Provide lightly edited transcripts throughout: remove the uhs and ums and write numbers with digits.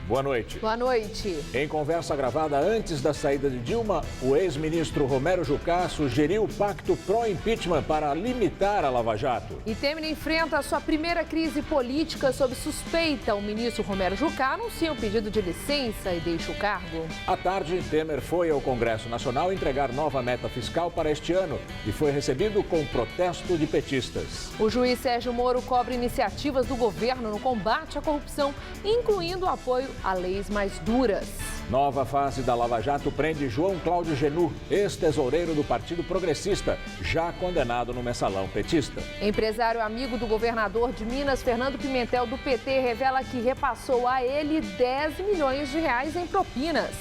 Boa noite. Boa noite. Em conversa gravada antes da saída de Dilma, o ex-ministro Romero Jucá sugeriu o pacto pró-impeachment para limitar a Lava Jato. E Temer enfrenta a sua primeira crise política sob suspeita. O ministro Romero Jucá anuncia um pedido de licença e deixa o cargo. À tarde, Temer foi ao Congresso Nacional entregar nova meta fiscal para este ano e foi recebido com protesto de petistas. O juiz Sérgio Moro cobra iniciativas do governo no combate à corrupção, incluindo o apoio a leis mais duras. Nova fase da Lava Jato prende João Cláudio Genu, ex-tesoureiro do Partido Progressista, já condenado no mensalão petista. Empresário amigo do governador de Minas, Fernando Pimentel, do PT, revela que repassou a ele 10 milhões de reais em propinas.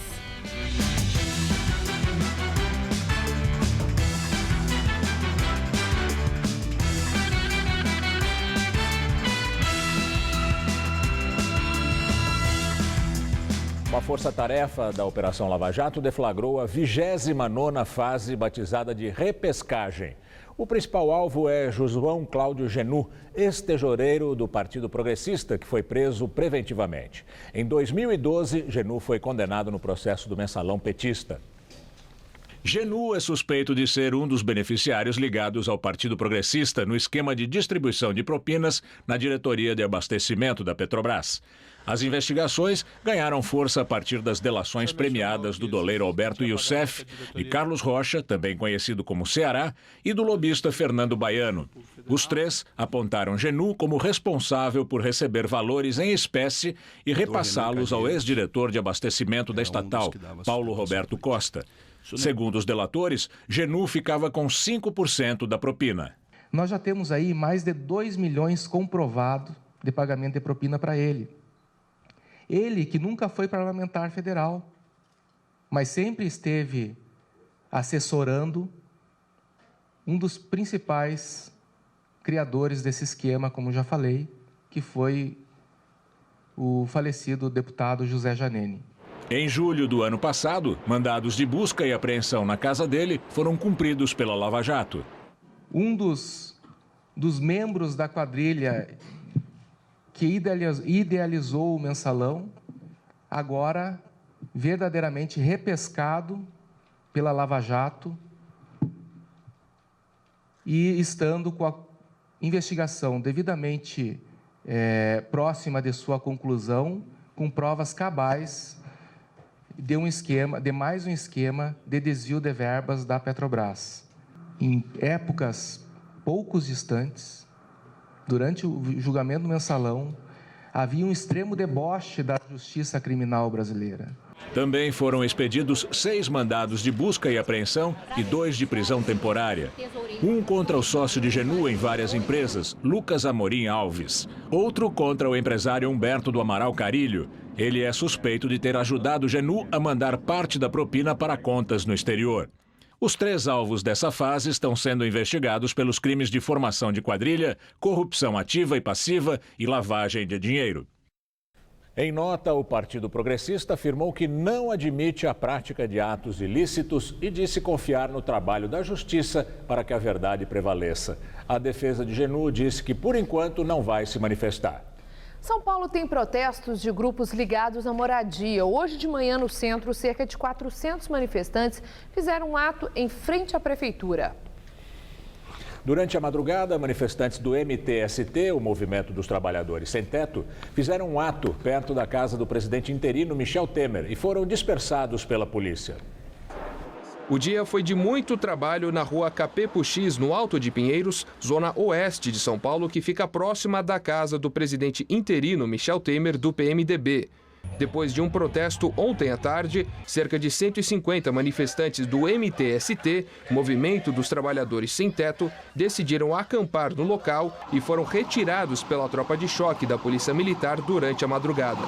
Uma força-tarefa da Operação Lava Jato deflagrou a 29ª fase batizada de repescagem. O principal alvo é João Cláudio Genu, ex-tesoureiro do Partido Progressista, que foi preso preventivamente. Em 2012, Genu foi condenado no processo do mensalão petista. Genu é suspeito de ser um dos beneficiários ligados ao Partido Progressista no esquema de distribuição de propinas na diretoria de abastecimento da Petrobras. As investigações ganharam força a partir das delações premiadas do doleiro Alberto Youssef, de Carlos Rocha, também conhecido como Ceará, e do lobista Fernando Baiano. Os três apontaram Genu como responsável por receber valores em espécie e repassá-los ao ex-diretor de abastecimento da estatal, Paulo Roberto Costa. Segundo os delatores, Genu ficava com 5% da propina. Nós já temos aí mais de 2 milhões comprovado de pagamento de propina para ele. Ele que nunca foi parlamentar federal, mas sempre esteve assessorando um dos principais criadores desse esquema, como já falei, que foi o falecido deputado José Janene. Em julho do ano passado, mandados de busca e apreensão na casa dele foram cumpridos pela Lava Jato. Um dos membros da quadrilha que idealizou o mensalão, agora verdadeiramente repescado pela Lava Jato e estando com a investigação devidamente próxima de sua conclusão, com provas cabais de mais um esquema de desvio de verbas da Petrobras. Em épocas poucos distantes, durante o julgamento do mensalão, havia um extremo deboche da justiça criminal brasileira. Também foram expedidos 6 mandados de busca e apreensão e 2 de prisão temporária. Um contra o sócio de Genu em várias empresas, Lucas Amorim Alves. Outro contra o empresário Humberto do Amaral Carilho. Ele é suspeito de ter ajudado Genu a mandar parte da propina para contas no exterior. Os 3 alvos dessa fase estão sendo investigados pelos crimes de formação de quadrilha, corrupção ativa e passiva e lavagem de dinheiro. Em nota, o Partido Progressista afirmou que não admite a prática de atos ilícitos e disse confiar no trabalho da Justiça para que a verdade prevaleça. A defesa de Genu disse que, por enquanto, não vai se manifestar. São Paulo tem protestos de grupos ligados à moradia. Hoje de manhã, no centro, cerca de 400 manifestantes fizeram um ato em frente à prefeitura. Durante a madrugada, manifestantes do MTST, o Movimento dos Trabalhadores Sem Teto, fizeram um ato perto da casa do presidente interino Michel Temer e foram dispersados pela polícia. O dia foi de muito trabalho na rua Capepuxis, no Alto de Pinheiros, zona oeste de São Paulo, que fica próxima da casa do presidente interino Michel Temer, do PMDB. Depois de um protesto ontem à tarde, cerca de 150 manifestantes do MTST, Movimento dos Trabalhadores Sem Teto, decidiram acampar no local e foram retirados pela tropa de choque da Polícia Militar durante a madrugada.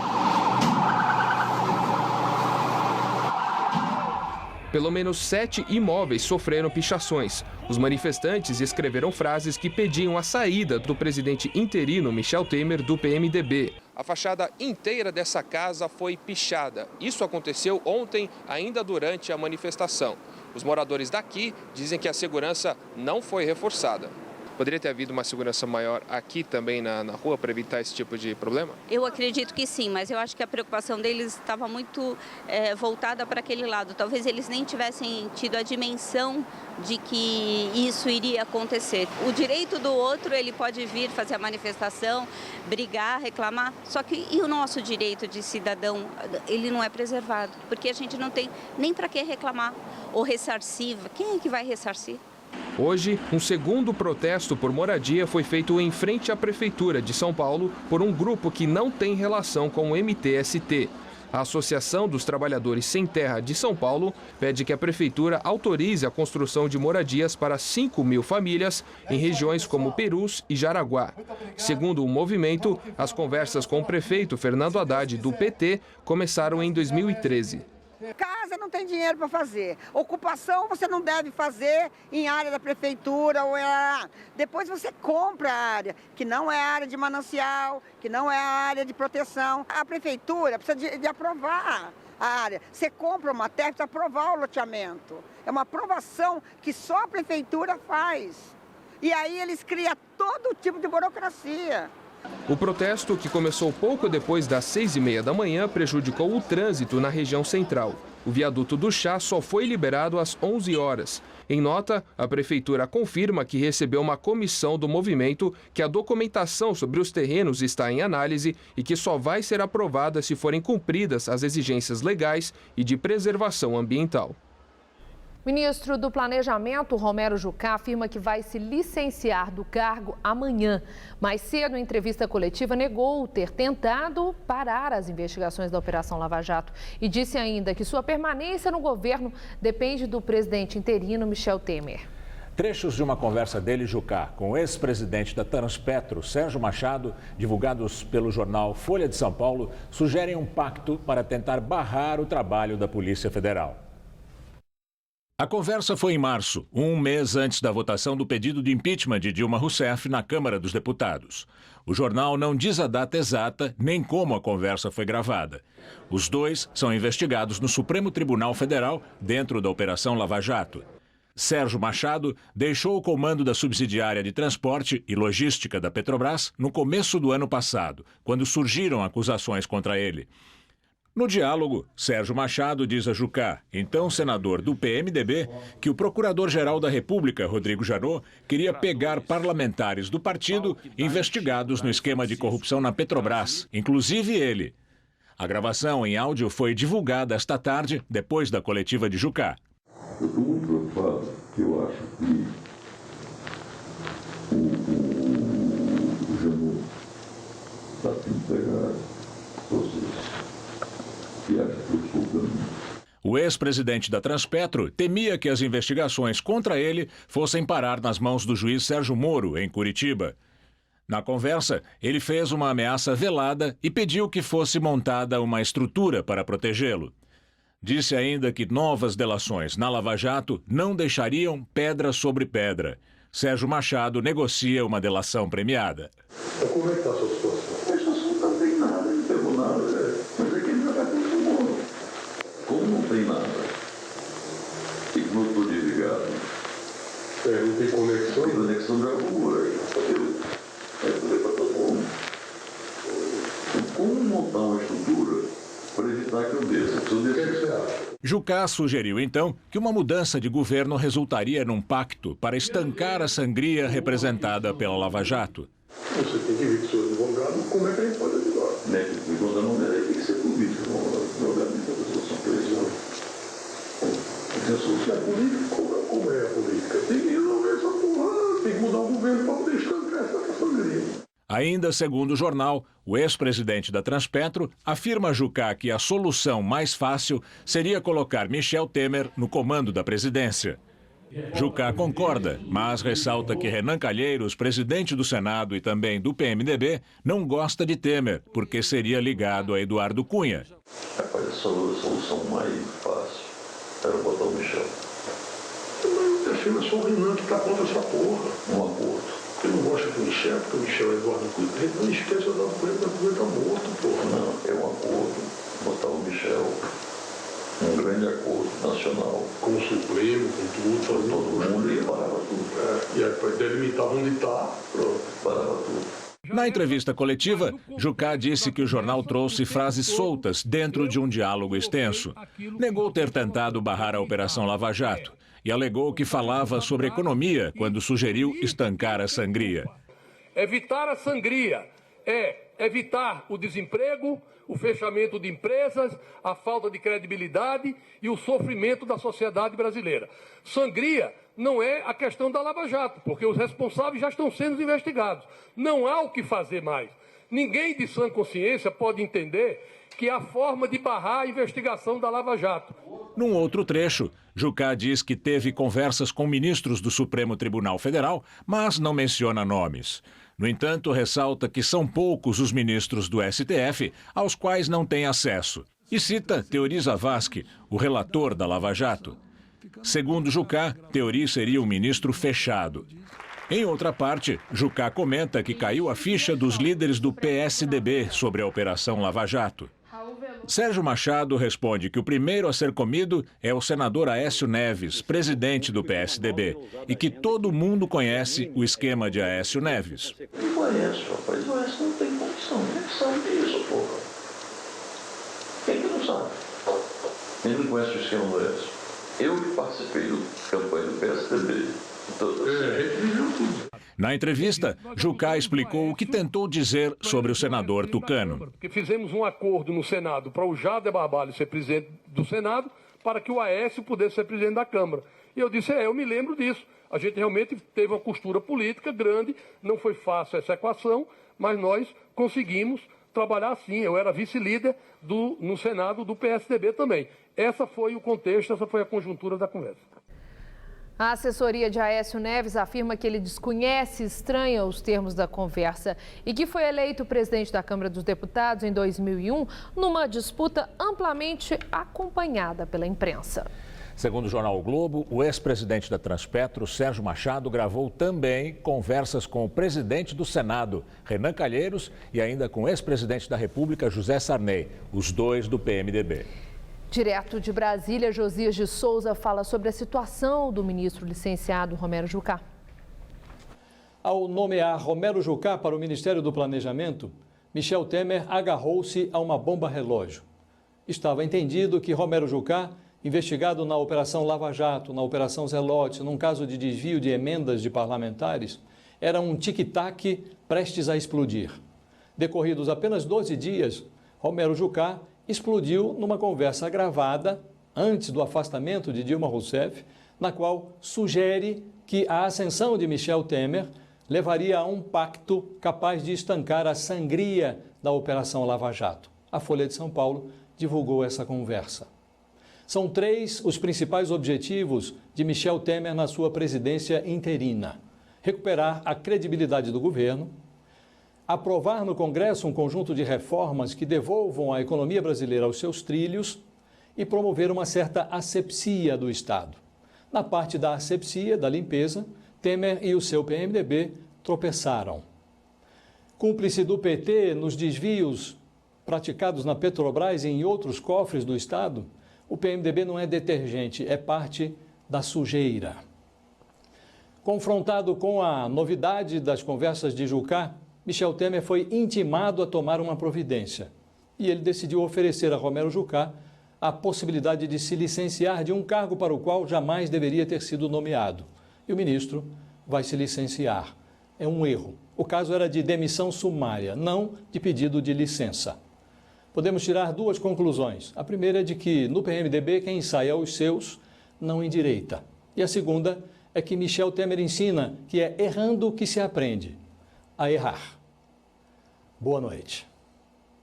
Pelo menos 7 imóveis sofreram pichações. Os manifestantes escreveram frases que pediam a saída do presidente interino Michel Temer, do PMDB. A fachada inteira dessa casa foi pichada. Isso aconteceu ontem, ainda durante a manifestação. Os moradores daqui dizem que a segurança não foi reforçada. Poderia ter havido uma segurança maior aqui também na rua para evitar esse tipo de problema? Eu acredito que sim, mas eu acho que a preocupação deles estava muito voltada para aquele lado. Talvez eles nem tivessem tido a dimensão de que isso iria acontecer. O direito do outro, ele pode vir fazer a manifestação, brigar, reclamar, só que e o nosso direito de cidadão, ele não é preservado, porque a gente não tem nem para que reclamar ou ressarcir. Quem é que vai ressarcir? Hoje, um segundo protesto por moradia foi feito em frente à Prefeitura de São Paulo por um grupo que não tem relação com o MTST. A Associação dos Trabalhadores Sem Terra de São Paulo pede que a Prefeitura autorize a construção de moradias para 5.000 famílias em regiões como Perus e Jaraguá. Segundo o movimento, as conversas com o prefeito Fernando Haddad, do PT, começaram em 2013. Casa não tem dinheiro para fazer. Ocupação você não deve fazer em área da prefeitura. Depois você compra a área, que não é a área de manancial, que não é a área de proteção. A prefeitura precisa de aprovar a área. Você compra uma terra para aprovar o loteamento. É uma aprovação que só a prefeitura faz. E aí eles criam todo tipo de burocracia. O protesto, que começou pouco depois das 6h30 da manhã, prejudicou o trânsito na região central. O viaduto do Chá só foi liberado às 11 horas. Em nota, a Prefeitura confirma que recebeu uma comissão do movimento, que a documentação sobre os terrenos está em análise e que só vai ser aprovada se forem cumpridas as exigências legais e de preservação ambiental. O ministro do Planejamento, Romero Jucá, afirma que vai se licenciar do cargo amanhã. Mais cedo, em entrevista coletiva, negou ter tentado parar as investigações da Operação Lava Jato e disse ainda que sua permanência no governo depende do presidente interino Michel Temer. Trechos de uma conversa dele, Jucá, com o ex-presidente da Transpetro, Sérgio Machado, divulgados pelo jornal Folha de São Paulo, sugerem um pacto para tentar barrar o trabalho da Polícia Federal. A conversa foi em março, um mês antes da votação do pedido de impeachment de Dilma Rousseff na Câmara dos Deputados. O jornal não diz a data exata nem como a conversa foi gravada. Os dois são investigados no Supremo Tribunal Federal dentro da Operação Lava Jato. Sérgio Machado deixou o comando da subsidiária de transporte e logística da Petrobras no começo do ano passado, quando surgiram acusações contra ele. No diálogo, Sérgio Machado diz a Jucá, então senador do PMDB, que o Procurador-Geral da República, Rodrigo Janot, queria pegar parlamentares do partido investigados no esquema de corrupção na Petrobras, inclusive ele. A gravação em áudio foi divulgada esta tarde, depois da coletiva de Jucá. Eu estou muito preocupado, porque eu acho que o Janot está tentando pegar vocês. O ex-presidente da Transpetro temia que as investigações contra ele fossem parar nas mãos do juiz Sérgio Moro, em Curitiba. Na conversa, ele fez uma ameaça velada e pediu que fosse montada uma estrutura para protegê-lo. Disse ainda que novas delações na Lava Jato não deixariam pedra sobre pedra. Sérgio Machado negocia uma delação premiada. Como é que está a sua situação? A situação não tem nada, não pegou nada. Mas é que ele já está com o Moro. Como não tem nada? E que não estou desligado. Não tem conexão? Tem conexão de agulha aí. É para todo mundo. Como montar uma estrutura para evitar que eu desça? O que você acha? Jucá sugeriu, então, que uma mudança de governo resultaria num pacto para estancar a sangria representada pela Lava Jato. Você tem que ver com o seu advogado como é que ele pode ajudar. O advogado não tem que ser político, não. O advogado tem que ter solução política. Tem a solução política, como é a política? Tem que resolver essa porra, tem que mudar o governo para poder estancar essa sangria. Ainda segundo o jornal, o ex-presidente da Transpetro afirma a Jucá que a solução mais fácil seria colocar Michel Temer no comando da presidência. Jucá concorda, mas ressalta que Renan Calheiros, presidente do Senado e também do PMDB, não gosta de Temer, porque seria ligado a Eduardo Cunha. Rapaz, a solução mais fácil era botar o Michel. Mas é só o Renan que está contra essa porra. Um acordo. Eu não gosto do Michel, porque o Michel é Eduardo Cunha. Não esqueça o Eduardo Cunha está morto, porra. Não, é um acordo. Botar o Michel num grande acordo nacional. Com o Supremo, com tudo, Com todo mundo e parava tudo. E aí depois delimitar onde está, pronto. Parava tudo. Na entrevista coletiva, Jucá disse que o jornal trouxe frases soltas dentro de um diálogo extenso. Negou ter tentado barrar a Operação Lava Jato e alegou que falava sobre economia quando sugeriu estancar a sangria. Evitar a sangria é evitar o desemprego, o fechamento de empresas, a falta de credibilidade e o sofrimento da sociedade brasileira. Sangria não é a questão da Lava Jato, porque os responsáveis já estão sendo investigados. Não há o que fazer mais. Ninguém de sã consciência pode entender que há forma de barrar a investigação da Lava Jato. Num outro trecho, Jucá diz que teve conversas com ministros do Supremo Tribunal Federal, mas não menciona nomes. No entanto, ressalta que são poucos os ministros do STF aos quais não tem acesso. E cita Teori Zavascki, o relator da Lava Jato. Segundo Jucá, Teori seria um ministro fechado. Em outra parte, Jucá comenta que caiu a ficha dos líderes do PSDB sobre a Operação Lava Jato. Sérgio Machado responde que o primeiro a ser comido é o senador Aécio Neves, presidente do PSDB, e que todo mundo conhece o esquema de Aécio Neves. Ele conhece, rapaz. O Aécio não tem condição. Ele sabe disso, porra. Quem que não sabe? Ele não conhece o esquema do Aécio. Eu que participei da campanha do PSDB. Na entrevista, Jucá explicou o que tentou dizer sobre o senador Tucano. Porque fizemos um acordo no Senado para o Jader Barbalho ser presidente do Senado, para que o Aécio pudesse ser presidente da Câmara. E eu disse, eu me lembro disso. A gente realmente teve uma costura política grande, não foi fácil essa equação, mas nós conseguimos trabalhar assim. Eu era vice-líder no Senado do PSDB também. Essa foi o contexto, essa foi a conjuntura da conversa. A assessoria de Aécio Neves afirma que ele desconhece e estranha os termos da conversa e que foi eleito presidente da Câmara dos Deputados em 2001 numa disputa amplamente acompanhada pela imprensa. Segundo o jornal O Globo, o ex-presidente da Transpetro, Sérgio Machado, gravou também conversas com o presidente do Senado, Renan Calheiros, e ainda com o ex-presidente da República, José Sarney, os dois do PMDB. Direto de Brasília, Josias de Souza fala sobre a situação do ministro licenciado Romero Jucá. Ao nomear Romero Jucá para o Ministério do Planejamento, Michel Temer agarrou-se a uma bomba relógio. Estava entendido que Romero Jucá, investigado na Operação Lava Jato, na Operação Zelote, num caso de desvio de emendas de parlamentares, era um tic-tac prestes a explodir. Decorridos apenas 12 dias, Romero Jucá explodiu numa conversa gravada antes do afastamento de Dilma Rousseff, na qual sugere que a ascensão de Michel Temer levaria a um pacto capaz de estancar a sangria da Operação Lava Jato. A Folha de São Paulo divulgou essa conversa. São 3 os principais objetivos de Michel Temer na sua presidência interina: recuperar a credibilidade do governo, aprovar no Congresso um conjunto de reformas que devolvam a economia brasileira aos seus trilhos e promover uma certa asepsia do Estado. Na parte da asepsia, da limpeza, Temer e o seu PMDB tropeçaram. Cúmplice do PT nos desvios praticados na Petrobras e em outros cofres do Estado, o PMDB não é detergente, é parte da sujeira. Confrontado com a novidade das conversas de Jucá, Michel Temer foi intimado a tomar uma providência e ele decidiu oferecer a Romero Jucá a possibilidade de se licenciar de um cargo para o qual jamais deveria ter sido nomeado. E o ministro vai se licenciar. É um erro. O caso era de demissão sumária, não de pedido de licença. Podemos tirar 2 conclusões. A primeira é de que no PMDB quem ensaia os seus não endireita. E a segunda é que Michel Temer ensina que é errando que se aprende a errar. Boa noite.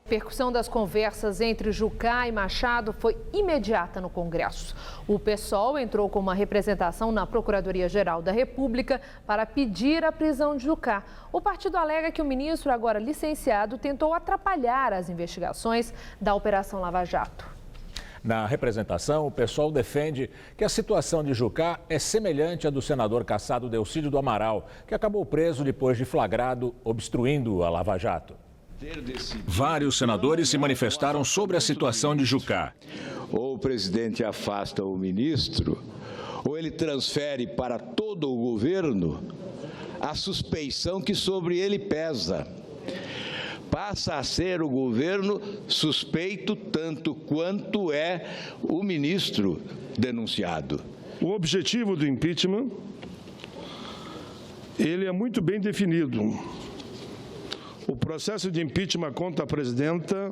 A repercussão das conversas entre Jucá e Machado foi imediata no Congresso. O PSOL entrou com uma representação na Procuradoria-Geral da República para pedir a prisão de Jucá. O partido alega que o ministro, agora licenciado, tentou atrapalhar as investigações da Operação Lava Jato. Na representação, o PSOL defende que a situação de Jucá é semelhante à do senador cassado Delcídio do Amaral, que acabou preso depois de flagrado obstruindo a Lava Jato. Vários senadores se manifestaram sobre a situação de Jucá. ou o presidente afasta o ministro, ou ele transfere para todo o governo a suspeição que sobre ele pesa. Passa a ser o governo suspeito tanto quanto é o ministro denunciado. O objetivo do impeachment, ele é muito bem definido. O processo de impeachment contra a presidenta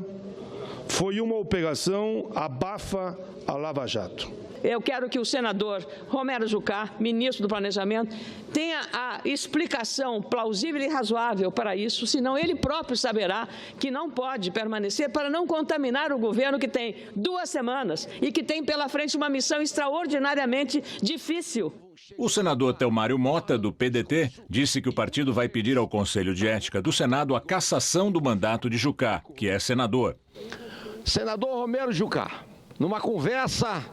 foi uma operação abafa a Lava Jato. Eu quero que o senador Romero Jucá, ministro do Planejamento, tenha a explicação plausível e razoável para isso, senão ele próprio saberá que não pode permanecer para não contaminar o governo que tem 2 semanas e que tem pela frente uma missão extraordinariamente difícil. O senador Telmário Mota, do PDT, disse que o partido vai pedir ao Conselho de Ética do Senado a cassação do mandato de Jucá, que é senador. Senador Romero Jucá, numa conversa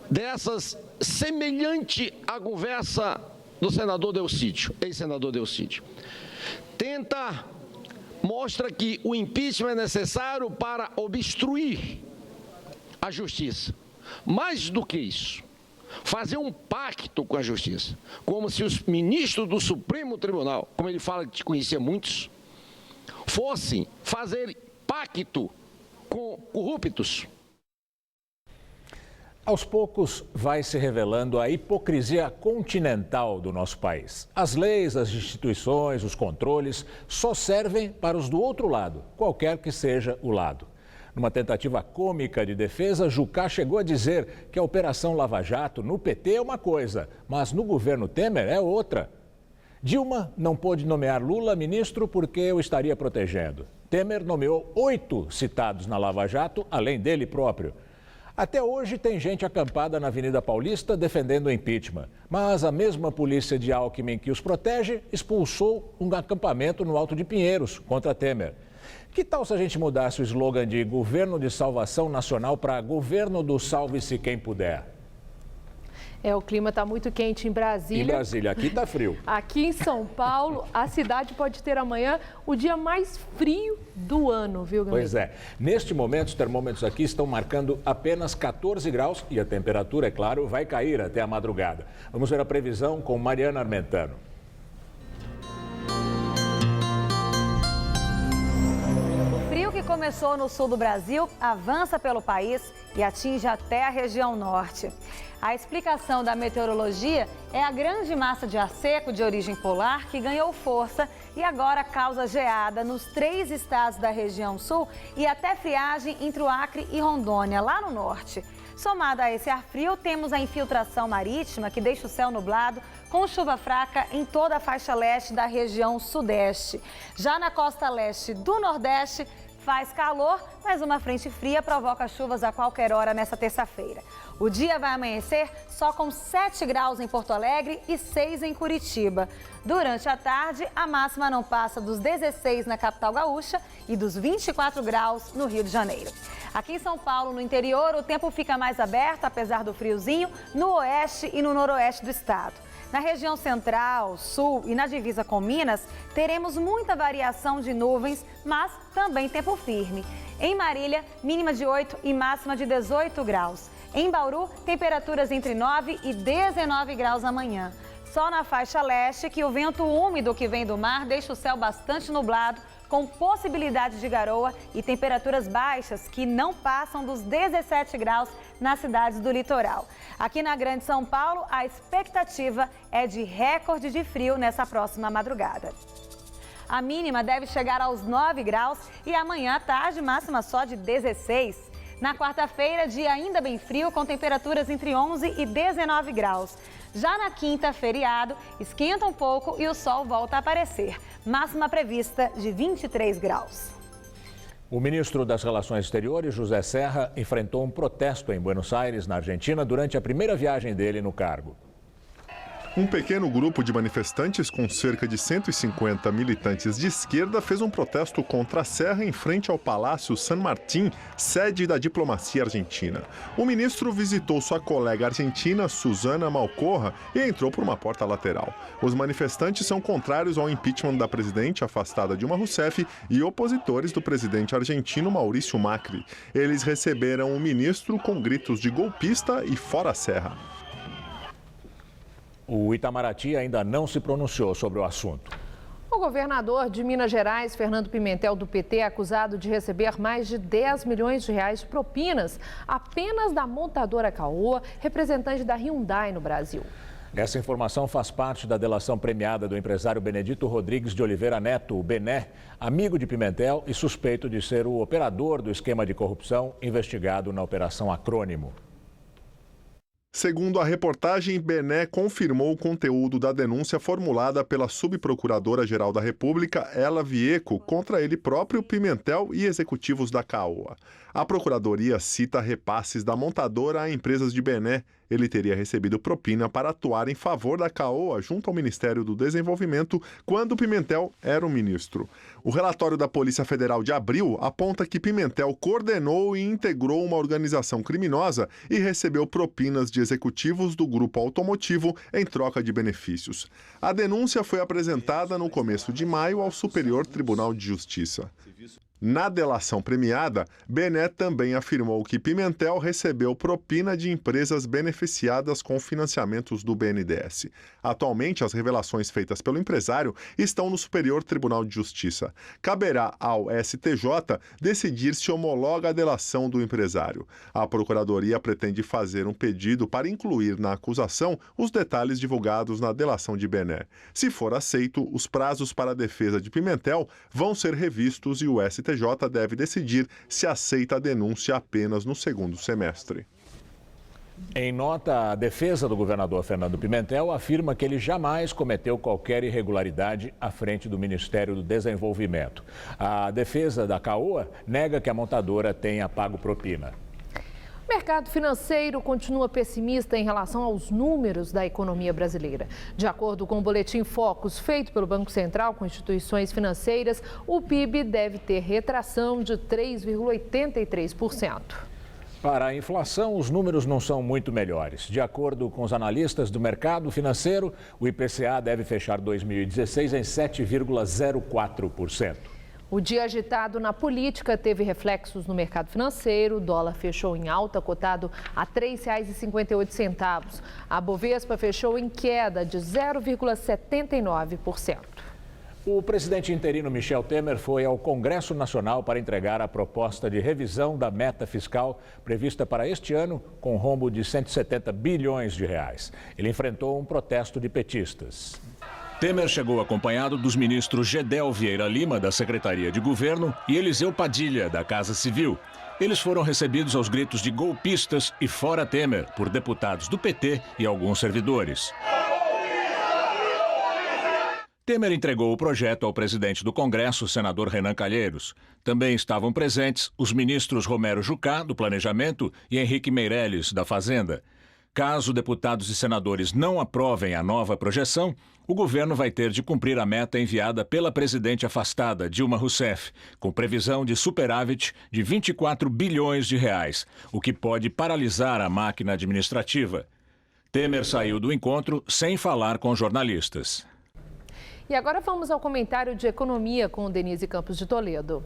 dessas semelhante à conversa do senador Delcídio, ex-senador Delcídio, mostra que o impeachment é necessário para obstruir a justiça. Mais do que isso, fazer um pacto com a justiça, como se os ministros do Supremo Tribunal, como ele fala que conhecia muitos, fossem fazer pacto com corruptos. Aos poucos, vai se revelando a hipocrisia continental do nosso país. As leis, as instituições, os controles só servem para os do outro lado, qualquer que seja o lado. Numa tentativa cômica de defesa, Jucá chegou a dizer que a Operação Lava Jato no PT é uma coisa, mas no governo Temer é outra. Dilma não pôde nomear Lula ministro porque o estaria protegendo. Temer nomeou 8 citados na Lava Jato, além dele próprio. Até hoje tem gente acampada na Avenida Paulista defendendo o impeachment. Mas a mesma polícia de Alckmin que os protege expulsou um acampamento no Alto de Pinheiros contra Temer. Que tal se a gente mudasse o slogan de Governo de Salvação Nacional para Governo do Salve-se Quem Puder? O clima está muito quente em Brasília. Em Brasília, aqui está frio. Aqui em São Paulo, a cidade pode ter amanhã o dia mais frio do ano, viu, Gambetta? Pois é. Neste momento, os termômetros aqui estão marcando apenas 14 graus e a temperatura, é claro, vai cair até a madrugada. Vamos ver a previsão com Mariana Armentano. O frio que começou no sul do Brasil avança pelo país e atinge até a região norte. A explicação da meteorologia é a grande massa de ar seco de origem polar que ganhou força e agora causa geada nos 3 estados da região sul e até friagem entre o Acre e Rondônia, lá no norte. Somado a esse ar frio, temos a infiltração marítima que deixa o céu nublado com chuva fraca em toda a faixa leste da região sudeste. Já na costa leste do nordeste, faz calor, mas uma frente fria provoca chuvas a qualquer hora nesta terça-feira. O dia vai amanhecer só com 7 graus em Porto Alegre e 6 em Curitiba. Durante a tarde, a máxima não passa dos 16 na capital gaúcha e dos 24 graus no Rio de Janeiro. Aqui em São Paulo, no interior, o tempo fica mais aberto, apesar do friozinho, no oeste e no noroeste do estado. Na região central, sul e na divisa com Minas, teremos muita variação de nuvens, mas também tempo firme. Em Marília, mínima de 8 e máxima de 18 graus. Em Bauru, temperaturas entre 9 e 19 graus amanhã. Só na faixa leste que o vento úmido que vem do mar deixa o céu bastante nublado, com possibilidade de garoa e temperaturas baixas que não passam dos 17 graus nas cidades do litoral. Aqui na Grande São Paulo, a expectativa é de recorde de frio nessa próxima madrugada. A mínima deve chegar aos 9 graus e amanhã à tarde, máxima só de 16. Na quarta-feira, dia ainda bem frio, com temperaturas entre 11 e 19 graus. Já na quinta, feriado, esquenta um pouco e o sol volta a aparecer. Máxima prevista de 23 graus. O ministro das Relações Exteriores, José Serra, enfrentou um protesto em Buenos Aires, na Argentina, durante a primeira viagem dele no cargo. Um pequeno grupo de manifestantes com cerca de 150 militantes de esquerda fez um protesto contra a serra em frente ao Palácio San Martín, sede da diplomacia argentina. O ministro visitou sua colega argentina, Susana Malcorra, e entrou por uma porta lateral. Os manifestantes são contrários ao impeachment da presidente afastada Dilma Rousseff e opositores do presidente argentino Maurício Macri. Eles receberam o ministro com gritos de golpista e fora a serra. O Itamaraty ainda não se pronunciou sobre o assunto. O governador de Minas Gerais, Fernando Pimentel, do PT, é acusado de receber mais de 10 milhões de reais de propinas apenas da montadora Caoa, representante da Hyundai no Brasil. Essa informação faz parte da delação premiada do empresário Benedito Rodrigues de Oliveira Neto, o Bené, amigo de Pimentel e suspeito de ser o operador do esquema de corrupção investigado na Operação Acrônimo. Segundo a reportagem, Bené confirmou o conteúdo da denúncia formulada pela subprocuradora-geral da República, Ela Vieco, contra ele próprio, Pimentel e executivos da Caoa. A procuradoria cita repasses da montadora a empresas de Bené. Ele teria recebido propina para atuar em favor da Caoa junto ao Ministério do Desenvolvimento quando Pimentel era o ministro. O relatório da Polícia Federal de abril aponta que Pimentel coordenou e integrou uma organização criminosa e recebeu propinas de executivos do grupo automotivo em troca de benefícios. A denúncia foi apresentada no começo de maio ao Superior Tribunal de Justiça. Na delação premiada, Bené também afirmou que Pimentel recebeu propina de empresas beneficiadas com financiamentos do BNDES. Atualmente, as revelações feitas pelo empresário estão no Superior Tribunal de Justiça. Caberá ao STJ decidir se homologa a delação do empresário. A Procuradoria pretende fazer um pedido para incluir na acusação os detalhes divulgados na delação de Bené. Se for aceito, os prazos para a defesa de Pimentel vão ser revistos e o STJ deve decidir se aceita a denúncia apenas no segundo semestre. Em nota, a defesa do governador Fernando Pimentel afirma que ele jamais cometeu qualquer irregularidade à frente do Ministério do Desenvolvimento. A defesa da Caoa nega que a montadora tenha pago propina. O mercado financeiro continua pessimista em relação aos números da economia brasileira. De acordo com o boletim Focus, feito pelo Banco Central com instituições financeiras, o PIB deve ter retração de 3,83%. Para a inflação, os números não são muito melhores. De acordo com os analistas do mercado financeiro, o IPCA deve fechar 2016 em 7,04%. O dia agitado na política teve reflexos no mercado financeiro. O dólar fechou em alta, cotado a R$ 3,58. A Bovespa fechou em queda de 0,79%. O presidente interino Michel Temer foi ao Congresso Nacional para entregar a proposta de revisão da meta fiscal prevista para este ano, com rombo de 170 bilhões de reais. Ele enfrentou um protesto de petistas. Temer chegou acompanhado dos ministros Gedel Vieira Lima, da Secretaria de Governo, e Eliseu Padilha, da Casa Civil. Eles foram recebidos aos gritos de golpistas e fora Temer por deputados do PT e alguns servidores. Temer entregou o projeto ao presidente do Congresso, senador Renan Calheiros. Também estavam presentes os ministros Romero Jucá, do Planejamento, e Henrique Meirelles, da Fazenda. Caso deputados e senadores não aprovem a nova projeção, o governo vai ter de cumprir a meta enviada pela presidente afastada, Dilma Rousseff, com previsão de superávit de 24 bilhões de reais, o que pode paralisar a máquina administrativa. Temer saiu do encontro sem falar com jornalistas. E agora vamos ao comentário de economia com Denise Campos de Toledo.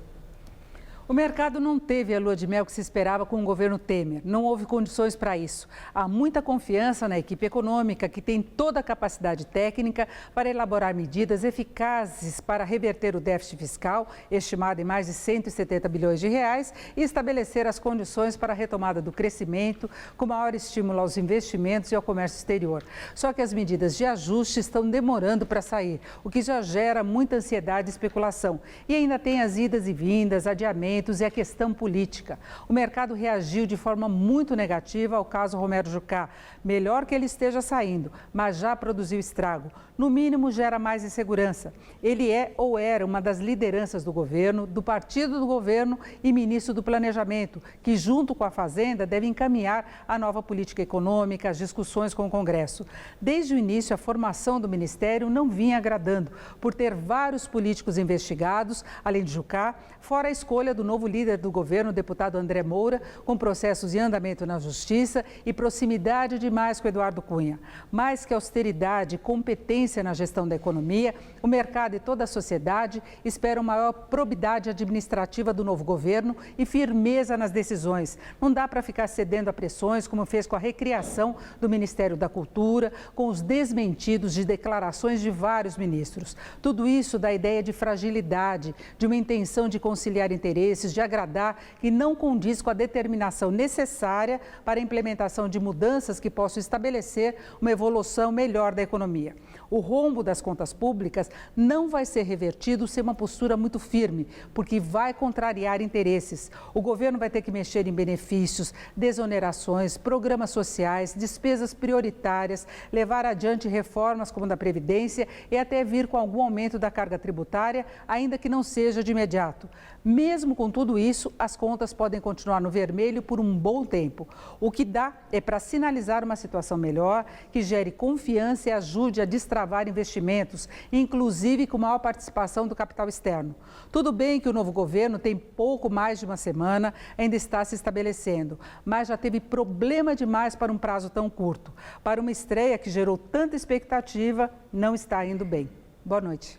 O mercado não teve a lua de mel que se esperava com o governo Temer. Não houve condições para isso. Há muita confiança na equipe econômica, que tem toda a capacidade técnica para elaborar medidas eficazes para reverter o déficit fiscal, estimado em mais de 170 bilhões de reais, e estabelecer as condições para a retomada do crescimento, com maior estímulo aos investimentos e ao comércio exterior. Só que as medidas de ajuste estão demorando para sair, o que já gera muita ansiedade e especulação. E ainda tem as idas e vindas, adiamentos investimentos e a questão política. O mercado reagiu de forma muito negativa ao caso Romero Jucá. Melhor que ele esteja saindo, mas já produziu estrago. No mínimo, gera mais insegurança. Ele é ou era uma das lideranças do governo, do partido do governo e ministro do Planejamento, que junto com a Fazenda deve encaminhar a nova política econômica, as discussões com o Congresso. Desde o início, a formação do ministério não vinha agradando, por ter vários políticos investigados, além de Jucá, fora a escolha do novo líder do governo, o deputado André Moura, com processos em andamento na Justiça e proximidade demais com Eduardo Cunha. Mais que austeridade e competência na gestão da economia, o mercado e toda a sociedade esperam maior probidade administrativa do novo governo e firmeza nas decisões. Não dá para ficar cedendo a pressões, como fez com a recriação do Ministério da Cultura, com os desmentidos de declarações de vários ministros. Tudo isso dá ideia de fragilidade, de uma intenção de conciliar interesses, de agradar, que não condiz com a determinação necessária para a implementação de mudanças que possam estabelecer uma evolução melhor da economia. O rombo das contas públicas não vai ser revertido sem uma postura muito firme, porque vai contrariar interesses. O governo vai ter que mexer em benefícios, desonerações, programas sociais, despesas prioritárias, levar adiante reformas como a da Previdência e até vir com algum aumento da carga tributária, ainda que não seja de imediato. Mesmo com tudo isso, as contas podem continuar no vermelho por um bom tempo. O que dá é para sinalizar uma situação melhor, que gere confiança e ajude a destravar investimentos, inclusive com maior participação do capital externo. Tudo bem que o novo governo tem pouco mais de uma semana, ainda está se estabelecendo, mas já teve problema demais para um prazo tão curto. Para uma estreia que gerou tanta expectativa, não está indo bem. Boa noite.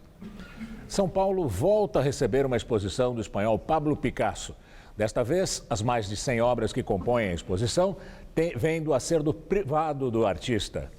São Paulo volta a receber uma exposição do espanhol Pablo Picasso. Desta vez, as mais de 100 obras que compõem a exposição vêm do acervo privado do artista.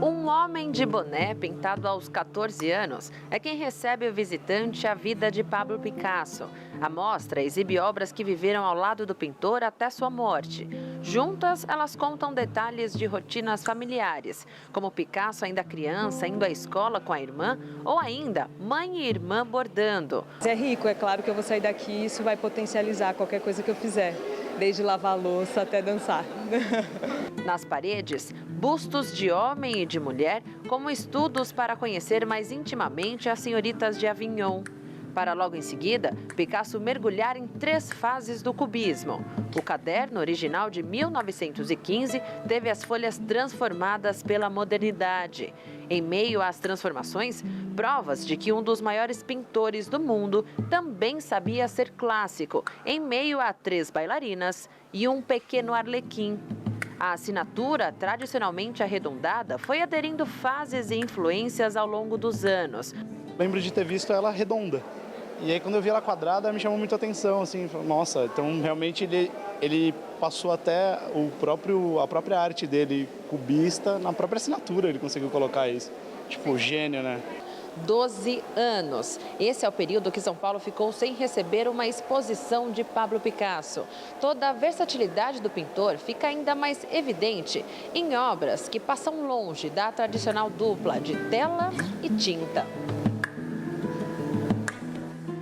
Um homem de boné pintado aos 14 anos é quem recebe o visitante a vida de Pablo Picasso. A mostra exibe obras que viveram ao lado do pintor até sua morte. Juntas, elas contam detalhes de rotinas familiares, como Picasso ainda criança, indo à escola com a irmã, ou ainda mãe e irmã bordando. É rico, é claro que eu vou sair daqui e isso vai potencializar qualquer coisa que eu fizer, desde lavar a louça até dançar. Nas paredes, bustos de homem e de mulher, como estudos para conhecer mais intimamente as senhoritas de Avignon. Para logo em seguida, Picasso mergulhar em 3 fases do cubismo. O caderno original de 1915 teve as folhas transformadas pela modernidade. Em meio às transformações, provas de que um dos maiores pintores do mundo também sabia ser clássico, em meio a 3 bailarinas e um pequeno arlequim. A assinatura, tradicionalmente arredondada, foi aderindo fases e influências ao longo dos anos. Lembro de ter visto ela redonda. E aí, quando eu vi ela quadrada, me chamou muita atenção, assim, nossa, então realmente ele passou até a própria arte dele, cubista, na própria assinatura ele conseguiu colocar isso. Tipo, gênio, né? 12 anos. Esse é o período que São Paulo ficou sem receber uma exposição de Pablo Picasso. Toda a versatilidade do pintor fica ainda mais evidente em obras que passam longe da tradicional dupla de tela e tinta.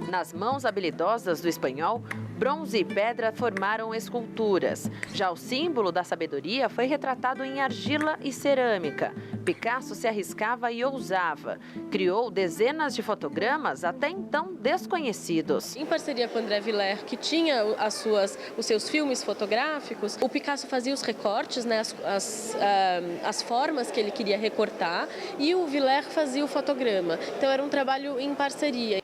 Nas mãos habilidosas do espanhol, bronze e pedra formaram esculturas. Já o símbolo da sabedoria foi retratado em argila e cerâmica. Picasso se arriscava e ousava. Criou dezenas de fotogramas até então desconhecidos. Em parceria com André Villers, que tinha os seus filmes fotográficos, o Picasso fazia os recortes, né, as formas que ele queria recortar, e o Villers fazia o fotograma. Então era um trabalho em parceria.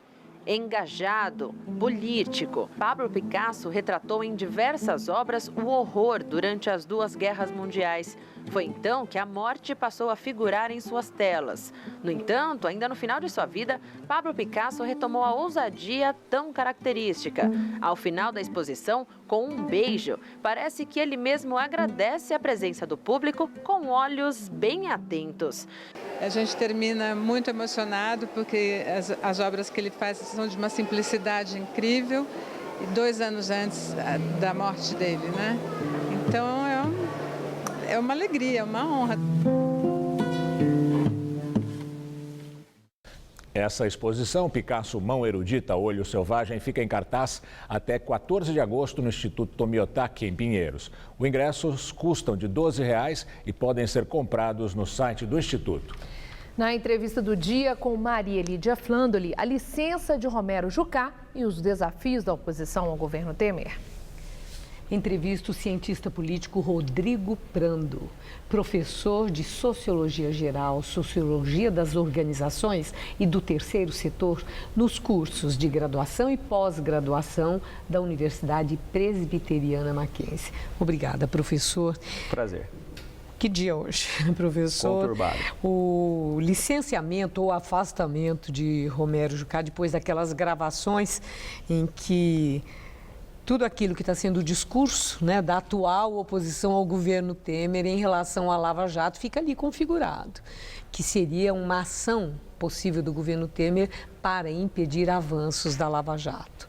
Engajado, político, Pablo Picasso retratou em diversas obras o horror durante as 2 guerras mundiais. Foi então que a morte passou a figurar em suas telas. No entanto, ainda no final de sua vida, Pablo Picasso retomou a ousadia tão característica. Ao final da exposição, com um beijo, parece que ele mesmo agradece a presença do público com olhos bem atentos. A gente termina muito emocionado porque as obras que ele faz são de uma simplicidade incrível, e 2 anos antes da morte dele, né? Então é uma alegria, é uma honra. Essa exposição, Picasso Mão Erudita, Olho Selvagem, fica em cartaz até 14 de agosto no Instituto Tomiotaki, em Pinheiros. Os ingressos custam de R$ 12 e podem ser comprados no site do Instituto. Na entrevista do dia com Maria Lídia Flandoli, a licença de Romero Jucá e os desafios da oposição ao governo Temer. Entrevista o cientista político Rodrigo Prando, professor de Sociologia Geral, Sociologia das Organizações e do Terceiro Setor nos cursos de graduação e pós-graduação da Universidade Presbiteriana Mackenzie. Obrigada, professor. Prazer. Que dia hoje, professor? Conturbado. O licenciamento ou afastamento de Romero Jucá depois daquelas gravações em que tudo aquilo que está sendo o discurso, né, da atual oposição ao governo Temer em relação à Lava Jato fica ali configurado, que seria uma ação possível do governo Temer para impedir avanços da Lava Jato.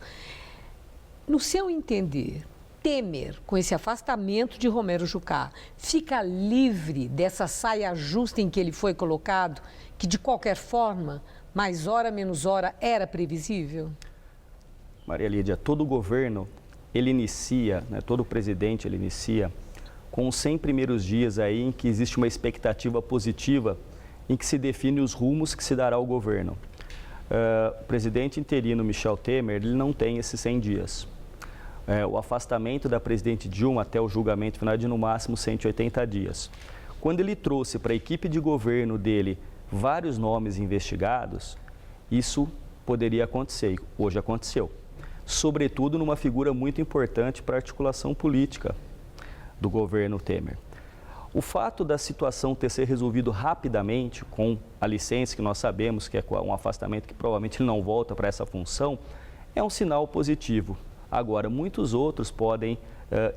No seu entender, Temer, com esse afastamento de Romero Jucá, fica livre dessa saia justa em que ele foi colocado, que de qualquer forma, mais hora menos hora, era previsível? Maria Lídia, todo governo ele inicia, né, todo presidente ele inicia com os 100 primeiros dias aí em que existe uma expectativa positiva em que se define os rumos que se dará ao governo. O presidente interino Michel Temer, ele não tem esses 100 dias. O afastamento da presidente Dilma até o julgamento final é de no máximo 180 dias. Quando ele trouxe para a equipe de governo dele vários nomes investigados, isso poderia acontecer, e hoje aconteceu. Sobretudo numa figura muito importante para a articulação política do governo Temer. O fato da situação ter sido resolvido rapidamente, com a licença que nós sabemos que é um afastamento que provavelmente ele não volta para essa função, é um sinal positivo. Agora, muitos outros podem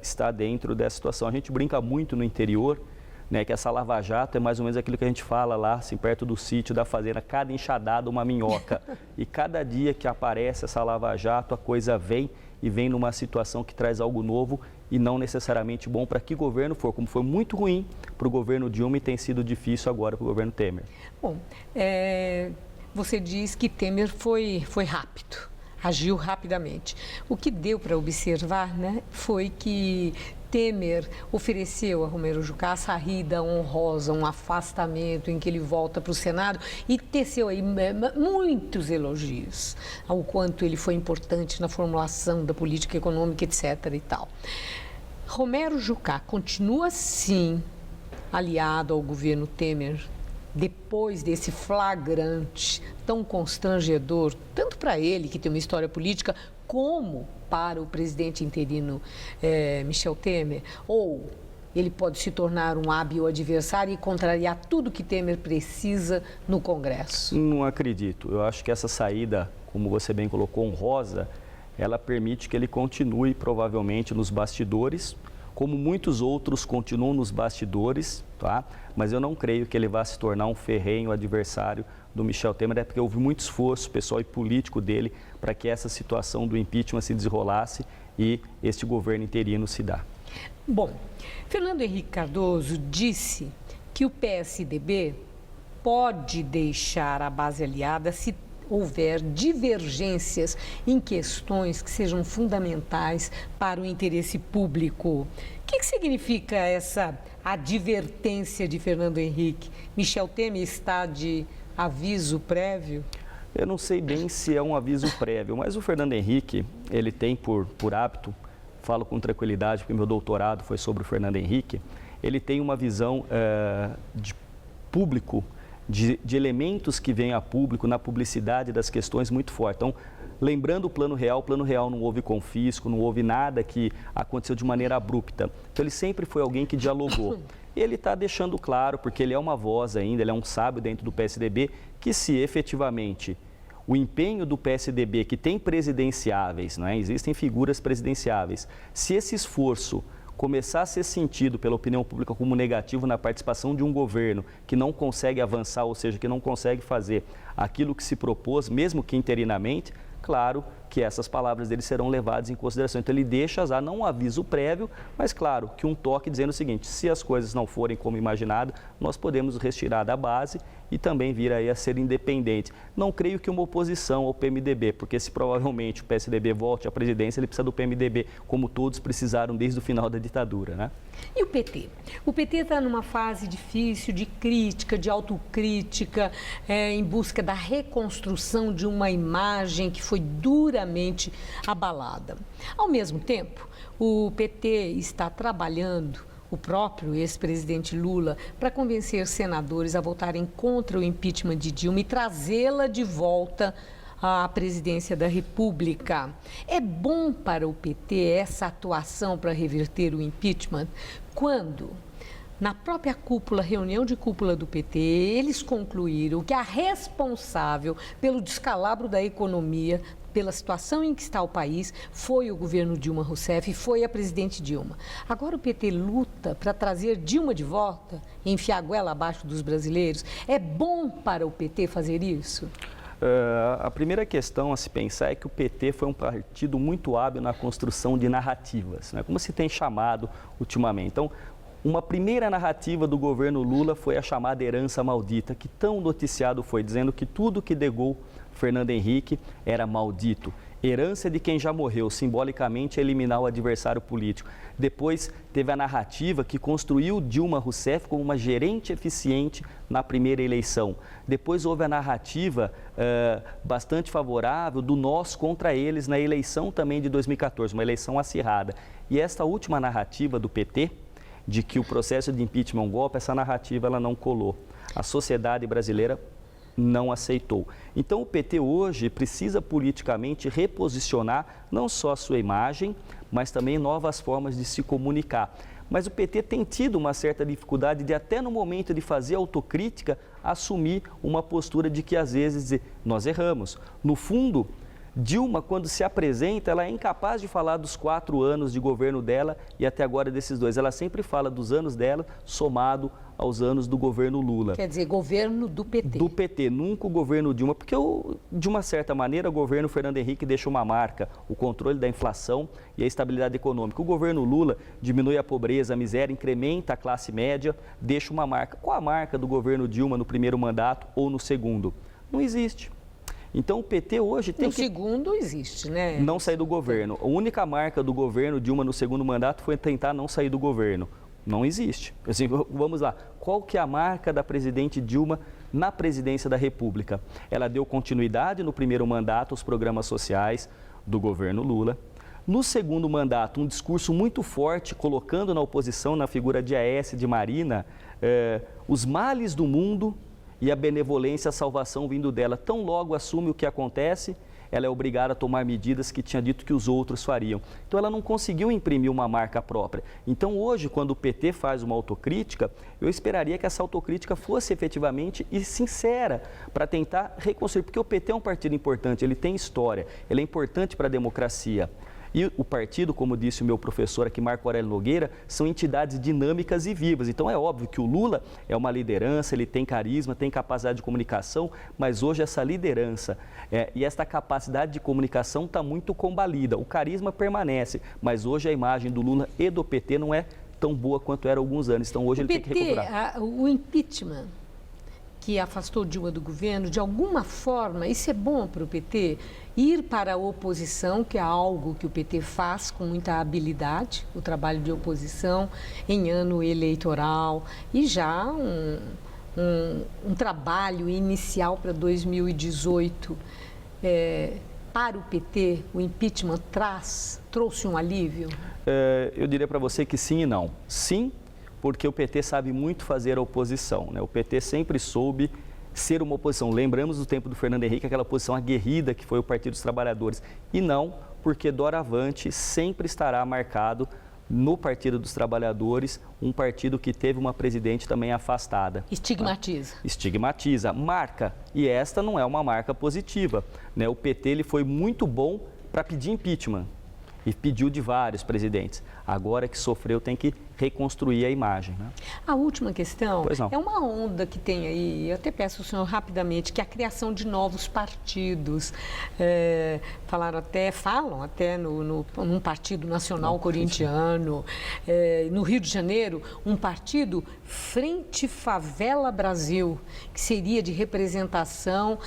estar dentro dessa situação. A gente brinca muito no interior, né, que essa Lava Jato é mais ou menos aquilo que a gente fala lá, assim, perto do sítio da fazenda, cada enxadada uma minhoca. E cada dia que aparece essa Lava Jato, a coisa vem e vem numa situação que traz algo novo e não necessariamente bom para que governo for, como foi muito ruim para o governo Dilma e tem sido difícil agora para o governo Temer. Bom, você diz que Temer foi rápido, agiu rapidamente. O que deu para observar, né, foi que Temer ofereceu a Romero Jucá a saída honrosa, um afastamento em que ele volta para o Senado e teceu aí muitos elogios ao quanto ele foi importante na formulação da política econômica, etc. e tal. Romero Jucá continua, sim, aliado ao governo Temer depois desse flagrante tão constrangedor, tanto para ele, que tem uma história política, como para o presidente interino Michel Temer? Ou ele pode se tornar um hábil adversário e contrariar tudo que Temer precisa no Congresso? Não acredito. Eu acho que essa saída, como você bem colocou, honrosa, ela permite que ele continue provavelmente nos bastidores, como muitos outros continuam nos bastidores, tá? Mas eu não creio que ele vá se tornar um ferrenho adversário do Michel Temer, é porque houve muito esforço pessoal e político dele para que essa situação do impeachment se desenrolasse e este governo interino se dá. Bom, Fernando Henrique Cardoso disse que o PSDB pode deixar a base aliada se houver divergências em questões que sejam fundamentais para o interesse público. O que significa essa advertência de Fernando Henrique? Michel Temer está de aviso prévio? Eu não sei bem se é um aviso prévio, mas o Fernando Henrique, ele tem por hábito, falo com tranquilidade porque meu doutorado foi sobre o Fernando Henrique, ele tem uma visão de público, de elementos que vêm a público na publicidade das questões muito forte. Então, lembrando o Plano Real não houve confisco, não houve nada que aconteceu de maneira abrupta. Então, ele sempre foi alguém que dialogou. Ele está deixando claro, porque ele é uma voz ainda, ele é um sábio dentro do PSDB, que se efetivamente o empenho do PSDB, que tem presidenciáveis, não é? Existem figuras presidenciáveis, se esse esforço começar a ser sentido pela opinião pública como negativo na participação de um governo que não consegue avançar, ou seja, que não consegue fazer aquilo que se propôs, mesmo que interinamente, claro que essas palavras dele serão levadas em consideração. Então ele deixa já não um aviso prévio, mas claro, que um toque dizendo o seguinte: se as coisas não forem como imaginado, nós podemos retirar da base e também vir aí a ser independente. Não creio que uma oposição ao PMDB, porque se provavelmente o PSDB volte à presidência, ele precisa do PMDB, como todos precisaram desde o final da ditadura, né? E o PT? O PT está numa fase difícil de crítica, de autocrítica, em busca da reconstrução de uma imagem que foi duramente abalada. Ao mesmo tempo, o PT está trabalhando, o próprio ex-presidente Lula, para convencer senadores a votarem contra o impeachment de Dilma e trazê-la de volta à presidência da República. É bom para o PT essa atuação para reverter o impeachment quando, na própria cúpula, reunião de cúpula do PT, eles concluíram que a responsável pelo descalabro da economia, pela situação em que está o país, foi o governo Dilma Rousseff e foi a presidente Dilma. Agora o PT luta para trazer Dilma de volta e enfiar a goela abaixo dos brasileiros. É bom para o PT fazer isso? A primeira questão a se pensar é que o PT foi um partido muito hábil na construção de narrativas, né? Como se tem chamado ultimamente. Então, uma primeira narrativa do governo Lula foi a chamada herança maldita, que tão noticiado foi, dizendo que tudo que negou Fernando Henrique era maldito. Herança de quem já morreu, simbolicamente eliminar o adversário político. Depois teve a narrativa que construiu Dilma Rousseff como uma gerente eficiente na primeira eleição. Depois houve a narrativa bastante favorável do nós contra eles na eleição também de 2014, uma eleição acirrada. E esta última narrativa do PT, de que o processo de impeachment é um golpe, essa narrativa ela não colou. A sociedade brasileira não aceitou. Então o PT hoje precisa politicamente reposicionar não só a sua imagem, mas também novas formas de se comunicar. Mas o PT tem tido uma certa dificuldade de, até no momento de fazer autocrítica, assumir uma postura de que às vezes nós erramos. No fundo, Dilma, quando se apresenta, ela é incapaz de falar dos 4 anos de governo dela e até agora desses 2. Ela sempre fala dos anos dela somado aos anos do governo Lula. Quer dizer, governo do PT. Do PT, nunca o governo Dilma, porque de uma certa maneira o governo Fernando Henrique deixa uma marca, o controle da inflação e a estabilidade econômica. O governo Lula diminui a pobreza, a miséria, incrementa a classe média, deixa uma marca. Qual a marca do governo Dilma no primeiro mandato ou no segundo? Não existe. Então o PT hoje tem que... No segundo existe, né? Não sair do governo. A única marca do governo Dilma no segundo mandato foi tentar não sair do governo. Não existe. Assim, vamos lá. Qual que é a marca da presidente Dilma na presidência da República? Ela deu continuidade no primeiro mandato aos programas sociais do governo Lula. No segundo mandato, um discurso muito forte, colocando na oposição, na figura de Aécio, de Marina, os males do mundo e a benevolência, a salvação vindo dela. Tão logo assume o que acontece, ela é obrigada a tomar medidas que tinha dito que os outros fariam. Então ela não conseguiu imprimir uma marca própria. Então hoje, quando o PT faz uma autocrítica, eu esperaria que essa autocrítica fosse efetivamente e sincera para tentar reconstruir, porque o PT é um partido importante, ele tem história, ele é importante para a democracia. E o partido, como disse o meu professor aqui, Marco Aurélio Nogueira, são entidades dinâmicas e vivas. Então é óbvio que o Lula é uma liderança, ele tem carisma, tem capacidade de comunicação, mas hoje essa liderança e essa capacidade de comunicação está muito combalida. O carisma permanece, mas hoje a imagem do Lula e do PT não é tão boa quanto era há alguns anos. Então hoje ele tem que recuperar. O impeachment que afastou Dilma do governo, de alguma forma, isso é bom para o PT? Ir para a oposição, que é algo que o PT faz com muita habilidade, o trabalho de oposição em ano eleitoral, e já um trabalho inicial para 2018. Para o PT, o impeachment trouxe um alívio? Eu diria para você que sim e não. Sim, porque o PT sabe muito fazer a oposição, né? O PT sempre soube ser uma oposição. Lembramos do tempo do Fernando Henrique, aquela oposição aguerrida que foi o Partido dos Trabalhadores. E não, porque doravante sempre estará marcado no Partido dos Trabalhadores, um partido que teve uma presidente também afastada. Estigmatiza. Estigmatiza, marca. E esta não é uma marca positiva, né? O PT ele foi muito bom para pedir impeachment. e pediu de vários presidentes. Agora que sofreu, tem que reconstruir a imagem. Né? A última questão Pois não. é uma onda que tem aí, eu até peço ao senhor rapidamente, que é a criação de novos partidos. Falam até num partido nacional corintiano. No Rio de Janeiro, um partido Frente Favela Brasil, que seria de representação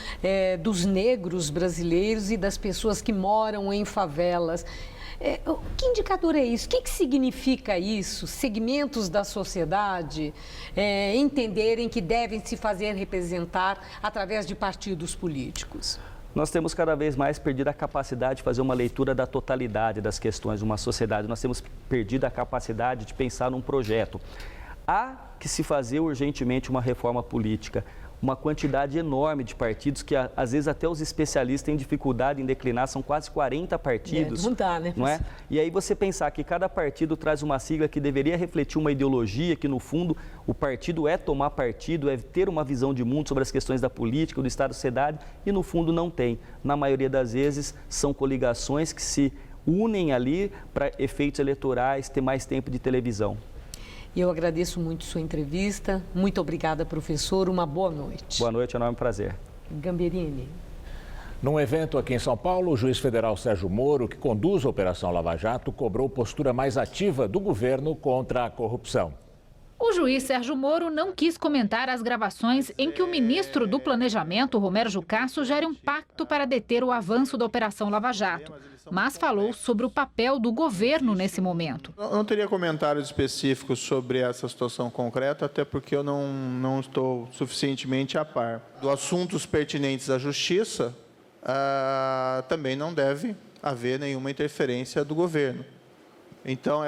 dos negros brasileiros e das pessoas que moram em favelas. Que indicador é isso? O que significa isso? Segmentos da sociedade entenderem que devem se fazer representar através de partidos políticos? Nós temos cada vez mais perdido a capacidade de fazer uma leitura da totalidade das questões de uma sociedade. Nós temos perdido a capacidade de pensar num projeto. Há que se fazer urgentemente uma reforma política. Uma quantidade enorme de partidos que, às vezes, até os especialistas têm dificuldade em declinar, são quase 40 partidos. Não dá, né? Não é? E aí você pensar que cada partido traz uma sigla que deveria refletir uma ideologia, que no fundo o partido é tomar partido, é ter uma visão de mundo sobre as questões da política, do Estado da sociedade, e no fundo não tem. Na maioria das vezes são coligações que se unem ali para efeitos eleitorais, ter mais tempo de televisão. E eu agradeço muito sua entrevista. Muito obrigada, professor. Uma boa noite. Boa noite, é um enorme prazer. Gamberini. Num evento aqui em São Paulo, o juiz federal Sérgio Moro, que conduz a Operação Lava Jato, cobrou postura mais ativa do governo contra a corrupção. O juiz Sérgio Moro não quis comentar as gravações em que o ministro do Planejamento, Romero Jucá, sugere um pacto para deter o avanço da Operação Lava Jato, mas falou sobre o papel do governo nesse momento. Eu não teria comentários específicos sobre essa situação concreta, até porque eu não estou suficientemente a par. Dos assuntos pertinentes à justiça, também não deve haver nenhuma interferência do governo. Então,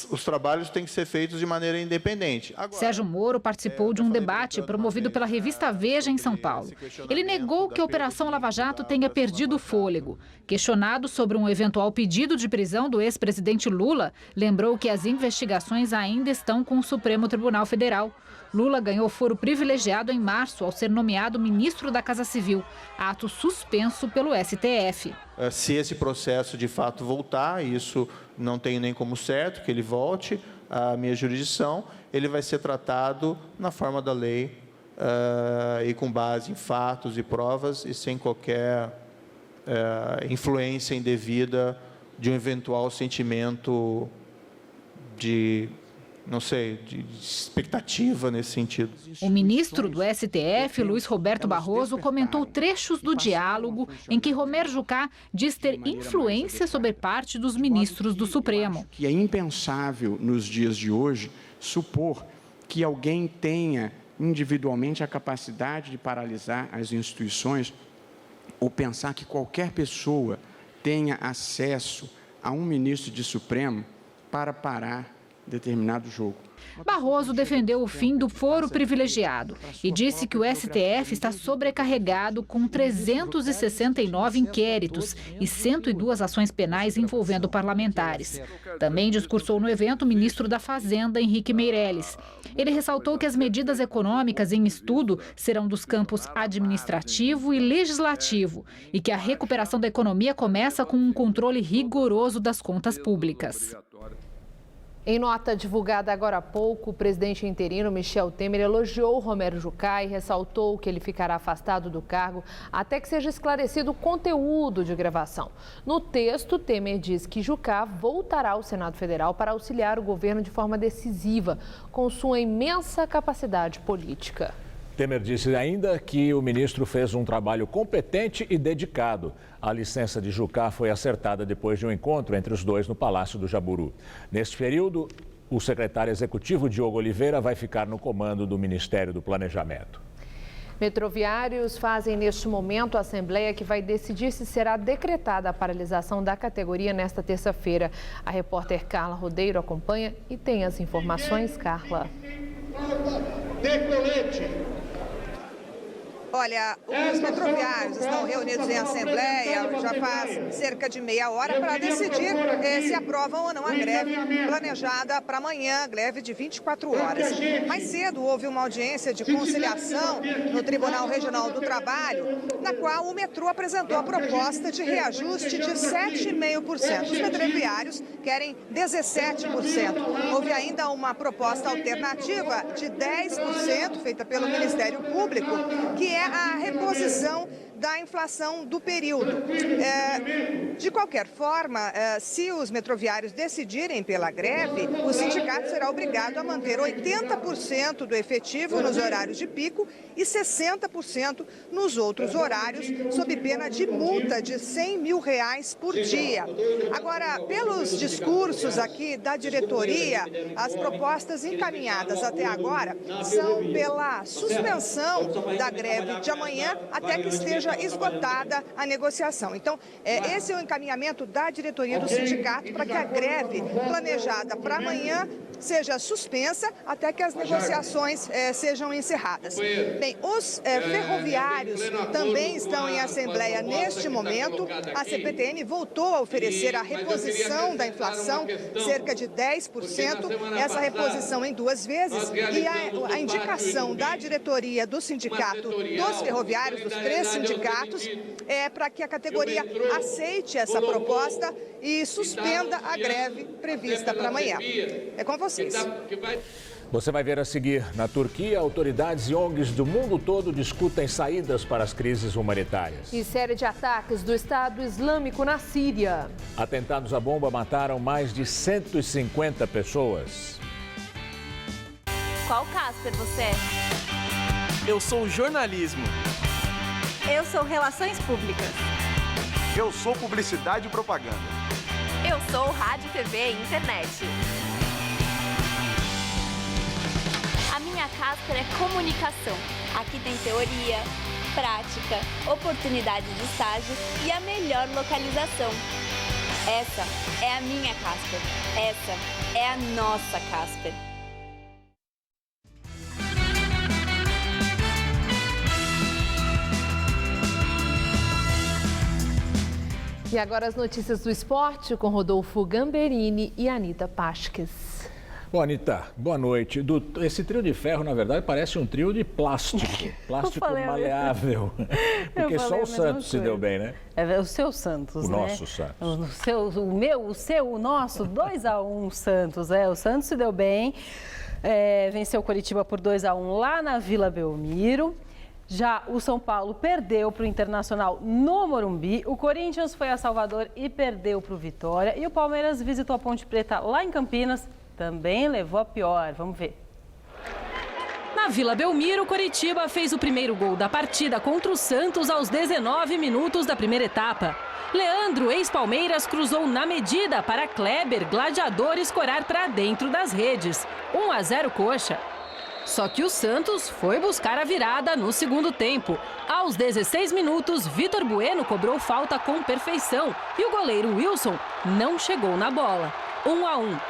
os trabalhos têm que ser feitos de maneira independente. Agora, Sérgio Moro participou de um debate promovido pela revista Veja em São Paulo. Ele negou que a Operação Lava Jato tenha perdido o fôlego. Questionado sobre um eventual pedido de prisão do ex-presidente Lula, lembrou que as investigações ainda estão com o Supremo Tribunal Federal. Lula ganhou foro privilegiado em março ao ser nomeado ministro da Casa Civil, ato suspenso pelo STF. Se esse processo de fato voltar, isso não tenho nem como certo que ele volte à minha jurisdição, ele vai ser tratado na forma da lei e com base em fatos e provas e sem qualquer influência indevida de um eventual sentimento de expectativa nesse sentido. O ministro do STF, Luiz Roberto Barroso, comentou trechos do diálogo em que Romero Jucá diz ter influência sobre parte dos ministros do Supremo. Que é impensável nos dias de hoje supor que alguém tenha individualmente a capacidade de paralisar as instituições ou pensar que qualquer pessoa tenha acesso a um ministro de Supremo para parar determinado jogo. Barroso defendeu o fim do foro privilegiado e disse que o STF está sobrecarregado com 369 inquéritos e 102 ações penais envolvendo parlamentares. Também discursou no evento o ministro da Fazenda, Henrique Meirelles. Ele ressaltou que as medidas econômicas em estudo serão dos campos administrativo e legislativo e que a recuperação da economia começa com um controle rigoroso das contas públicas. Em nota divulgada agora há pouco, o presidente interino Michel Temer elogiou Romero Jucá e ressaltou que ele ficará afastado do cargo até que seja esclarecido o conteúdo de gravação. No texto, Temer diz que Jucá voltará ao Senado Federal para auxiliar o governo de forma decisiva, com sua imensa capacidade política. Temer disse ainda que o ministro fez um trabalho competente e dedicado. A licença de Jucá foi acertada depois de um encontro entre os dois no Palácio do Jaburu. Neste período, o secretário executivo Diogo Oliveira vai ficar no comando do Ministério do Planejamento. Metroviários fazem neste momento a assembleia que vai decidir se será decretada a paralisação da categoria nesta terça-feira. A repórter Carla Rodeiro acompanha e tem as informações. Carla. Olha, os metroviários estão reunidos em assembleia já faz cerca de meia hora para decidir se aprovam ou não a greve planejada para amanhã, greve de 24 horas. Mais cedo houve uma audiência de conciliação no Tribunal Regional do Trabalho, na qual o metrô apresentou a proposta de reajuste de 7,5%. Os metroviários querem 17%. Houve ainda uma proposta alternativa de 10% feita pelo Ministério Público, que é a reposição da inflação do período. De qualquer forma, se os metroviários decidirem pela greve, o sindicato será obrigado a manter 80% do efetivo nos horários de pico e 60% nos outros horários, sob pena de multa de R$100 mil por dia. Agora, pelos discursos aqui da diretoria, as propostas encaminhadas até agora são pela suspensão da greve de amanhã até que esteja esgotada a negociação. Então, esse é o encaminhamento da diretoria do sindicato para que a greve planejada para amanhã seja suspensa até que as negociações sejam encerradas. Bem, os ferroviários também estão em assembleia neste momento. A CPTM voltou a oferecer a reposição da inflação, cerca de 10%, essa reposição em 2 vezes, e a indicação da diretoria do sindicato dos ferroviários, dos 3 sindicatos, é para que a categoria aceite essa proposta e suspenda a greve prevista para amanhã. É com vocês. Você vai ver a seguir. Na Turquia, autoridades e ONGs do mundo todo discutem saídas para as crises humanitárias. E série de ataques do Estado Islâmico na Síria. Atentados à bomba mataram mais de 150 pessoas. Qual Casper você é? Eu sou jornalismo. Eu sou relações públicas. Eu sou publicidade e propaganda. Eu sou rádio, TV e internet. A minha Casper é comunicação. Aqui tem teoria, prática, oportunidade de estágio e a melhor localização. Essa é a minha Casper. Essa é a nossa Casper. E agora as notícias do esporte com Rodolfo Gamberini e Anita Pasques. Bom, Anita, boa noite. Esse trio de ferro, na verdade, parece um trio de plástico. Plástico maleável. Porque só o Santos se deu bem, né? É o seu Santos, né? O nosso Santos. O nosso, 2-1 Santos. O Santos se deu bem. Venceu o Coritiba por 2-1 lá na Vila Belmiro. Já o São Paulo perdeu para o Internacional no Morumbi, o Corinthians foi a Salvador e perdeu para o Vitória e o Palmeiras visitou a Ponte Preta lá em Campinas, também levou a pior. Vamos ver. Na Vila Belmiro, o Coritiba fez o primeiro gol da partida contra o Santos aos 19 minutos da primeira etapa. Leandro, ex-Palmeiras, cruzou na medida para Kleber, gladiador, escorar para dentro das redes. 1-0 Coxa. Só que o Santos foi buscar a virada no segundo tempo. Aos 16 minutos, Vitor Bueno cobrou falta com perfeição e o goleiro Wilson não chegou na bola. 1-1.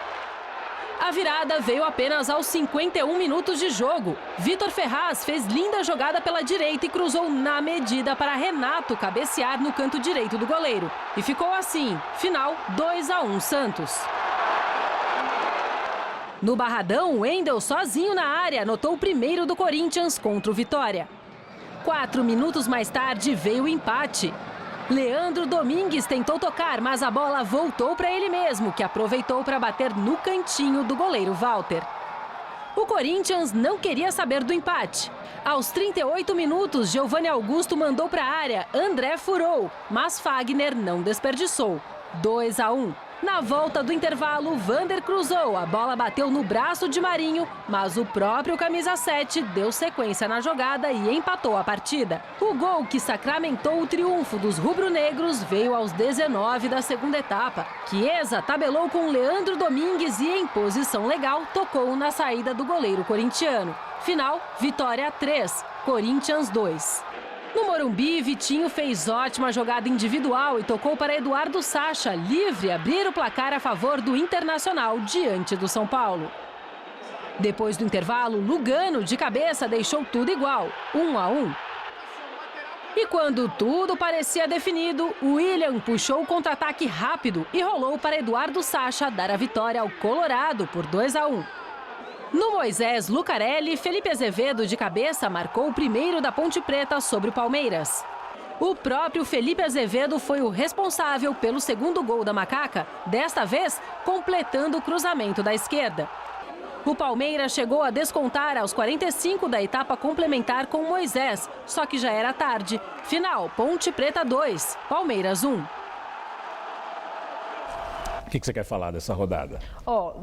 A virada veio apenas aos 51 minutos de jogo. Vitor Ferraz fez linda jogada pela direita e cruzou na medida para Renato cabecear no canto direito do goleiro. E ficou assim, final 2-1 Santos. No Barradão, Wendel, sozinho na área, anotou o primeiro do Corinthians contra o Vitória. 4 minutos mais tarde veio o empate. Leandro Domingues tentou tocar, mas a bola voltou para ele mesmo, que aproveitou para bater no cantinho do goleiro Walter. O Corinthians não queria saber do empate. Aos 38 minutos, Giovanni Augusto mandou para a área, André furou, mas Fagner não desperdiçou. 2-1. Na volta do intervalo, Vander cruzou, a bola bateu no braço de Marinho, mas o próprio camisa 7 deu sequência na jogada e empatou a partida. O gol que sacramentou o triunfo dos rubro-negros veio aos 19 da segunda etapa. Chiesa tabelou com Leandro Domingues e, em posição legal, tocou na saída do goleiro corintiano. Final, Vitória 3, Corinthians 2. No Morumbi, Vitinho fez ótima jogada individual e tocou para Eduardo Sacha, livre, abrir o placar a favor do Internacional diante do São Paulo. Depois do intervalo, Lugano, de cabeça, deixou tudo igual, 1-1. E quando tudo parecia definido, o William puxou o contra-ataque rápido e rolou para Eduardo Sacha dar a vitória ao Colorado por 2-1. No Moisés Lucarelli, Felipe Azevedo de cabeça marcou o primeiro da Ponte Preta sobre o Palmeiras. O próprio Felipe Azevedo foi o responsável pelo segundo gol da Macaca, desta vez completando o cruzamento da esquerda. O Palmeiras chegou a descontar aos 45 da etapa complementar com Moisés, só que já era tarde. Final, Ponte Preta 2, Palmeiras 1. O que você quer falar dessa rodada?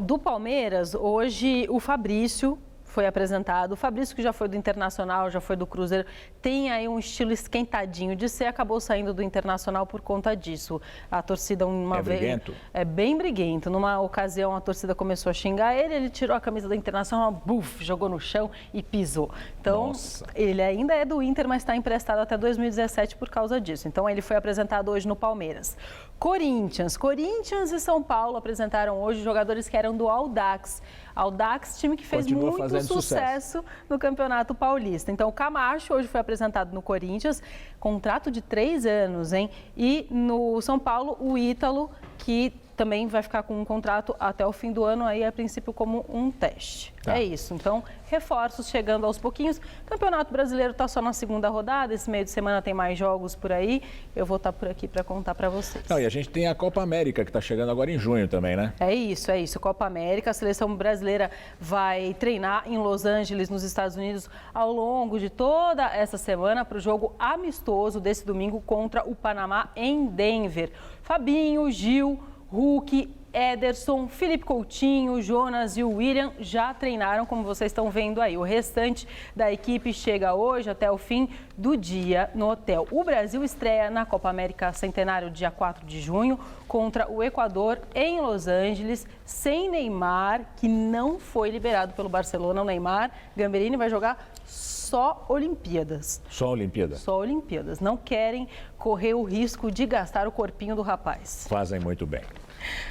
Do Palmeiras, hoje o Fabrício foi apresentado. O Fabrício, que já foi do Internacional, já foi do Cruzeiro, tem aí um estilo esquentadinho de ser, acabou saindo do Internacional por conta disso. A torcida briguento? É bem briguento. Numa ocasião, a torcida começou a xingar ele tirou a camisa do Internacional, buf, jogou no chão e pisou. Então, ele ainda é do Inter, mas está emprestado até 2017 por causa disso. Então, ele foi apresentado hoje no Palmeiras. Corinthians e São Paulo apresentaram hoje jogadores que eram do Audax. Audax, time que fez muito sucesso no Campeonato Paulista. Então, o Camacho hoje foi apresentado no Corinthians, contrato de 3 anos, hein? E no São Paulo, o Ítalo, que também vai ficar com um contrato até o fim do ano, aí a princípio como um teste. É isso. Então, reforços chegando aos pouquinhos. Campeonato Brasileiro está só na segunda rodada, esse meio de semana tem mais jogos por aí. Eu vou estar por aqui para contar para vocês. E a gente tem a Copa América, que está chegando agora em junho também, né? É isso. Copa América, a seleção brasileira vai treinar em Los Angeles, nos Estados Unidos, ao longo de toda essa semana para o jogo amistoso desse domingo contra o Panamá em Denver. Fabinho, Gil, Hulk, Ederson, Felipe Coutinho, Jonas e o William já treinaram, como vocês estão vendo aí. O restante da equipe chega hoje até o fim do dia no hotel. O Brasil estreia na Copa América Centenário dia 4 de junho contra o Equador em Los Angeles, sem Neymar, que não foi liberado pelo Barcelona. O Neymar Gamberini vai jogar só Olimpíadas. Só Olimpíadas? Só Olimpíadas. Não querem correr o risco de gastar o corpinho do rapaz. Fazem muito bem.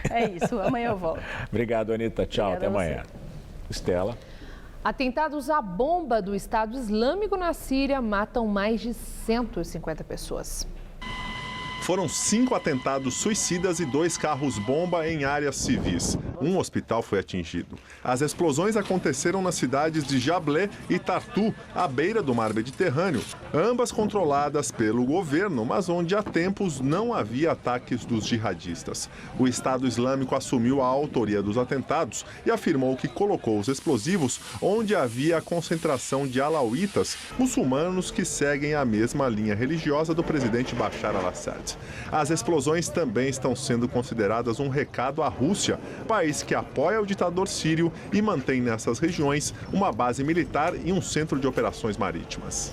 É isso, amanhã eu volto. Obrigado, Anitta. Tchau, até amanhã. Estela. Atentados à bomba do Estado Islâmico na Síria matam mais de 150 pessoas. Foram 5 atentados suicidas e 2 carros-bomba em áreas civis. Um hospital foi atingido. As explosões aconteceram nas cidades de Jablé e Tartu, à beira do mar Mediterrâneo, ambas controladas pelo governo, mas onde há tempos não havia ataques dos jihadistas. O Estado Islâmico assumiu a autoria dos atentados e afirmou que colocou os explosivos onde havia a concentração de alauítas, muçulmanos que seguem a mesma linha religiosa do presidente Bashar al-Assad. As explosões também estão sendo consideradas um recado à Rússia, país que apoia o ditador sírio e mantém nessas regiões uma base militar e um centro de operações marítimas.